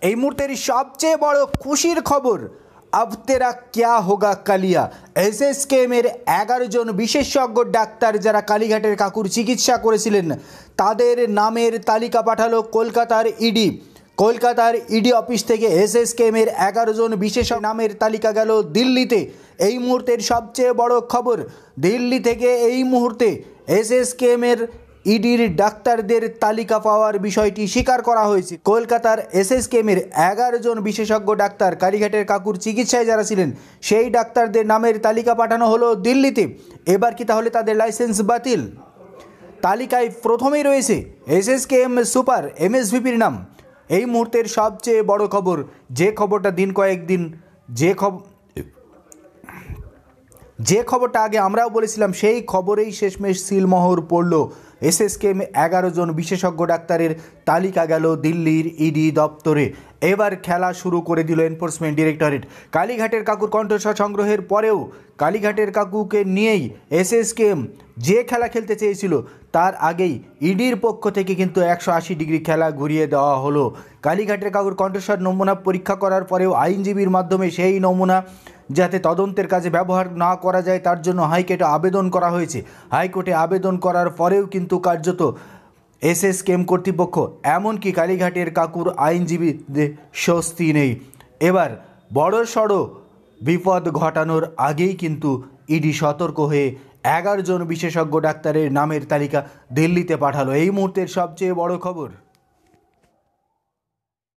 এই মুহূর্তের সবচেয়ে বড় খুশির খবর, अब तेरा क्या होगा কালিয়া। এসএসকেএমের 11 জন বিশেষজ্ঞ ডাক্তার যারা কালীঘাটের কাকুর চিকিৎসা করেছিলেন তাদের নামের তালিকা পাঠালো কলকাতার ইডি। কলকাতার ইডি অফিস থেকে এসএসকেএমের 11 জন বিশেষ নামের তালিকা গেল দিল্লিতে। এই মুহূর্তের সবচেয়ে বড় খবর, দিল্লি থেকে এই মুহূর্তে এসএসকেএমের ইডির ডাক্তারদের তালিকা পাওয়ার বিষয়টি স্বীকার করা হয়েছে। কলকাতার এসএসকেএমের 11 জন বিশেষজ্ঞ ডাক্তার কালীঘাটের কাকুর চিকিৎসায় যারা ছিলেন সেই ডাক্তারদের নামের তালিকা পাঠানো হলো দিল্লিতে। এবার কি তাহলে তাদের লাইসেন্স বাতিল? তালিকায় প্রথমেই রয়েছে এসএসকেএম সুপার এমএসভিপির নাম। এই মুহূর্তের সবচেয়ে বড় খবর, যে খবরটা দিন কয়েকদিন যে খবরটা আগে আমরাও বলেছিলাম সেই খবরেই শেষমেশ সিলমোহর পড়ল। এসএসকেএম 11 জন বিশেষজ্ঞ ডাক্তারের তালিকা গেল দিল্লির ইডি দপ্তরে। এবার খেলা শুরু করে দিল এনফোর্সমেন্ট ডিরেক্টরেট। কালীঘাটের কাকুর কণ্ঠস্বর সংগ্রহের পরেও কালীঘাটের কাকুকে নিয়েই এসএসকেএম যে খেলা খেলতে চেয়েছিল তার আগেই ইডির পক্ষ থেকে কিন্তু 180 ডিগ্রি খেলা ঘুরিয়ে দেওয়া হলো। কালীঘাটের কাকুর কণ্ঠস্বর নমুনা পরীক্ষা করার পরেও আইনজীবীর মাধ্যমে সেই নমুনা যাতে তদন্তের কাজে ব্যবহার না করা যায় তার জন্য হাইকোর্টে আবেদন করা হয়েছে। হাইকোর্টে আবেদন করার পরেও কিন্তু কার্যত এসএসকেএম কর্তৃপক্ষ এমনকি কালীঘাটের কাকুর আইনজীবীদের স্বস্তি নেই। এবার বড়সড় বিপদ ঘটানোর আগেই কিন্তু ইডি সতর্ক হয়ে 11 জন বিশেষজ্ঞ ডাক্তারের নামের তালিকা দিল্লিতে পাঠালো। এই মুহূর্তের সবচেয়ে বড় খবর।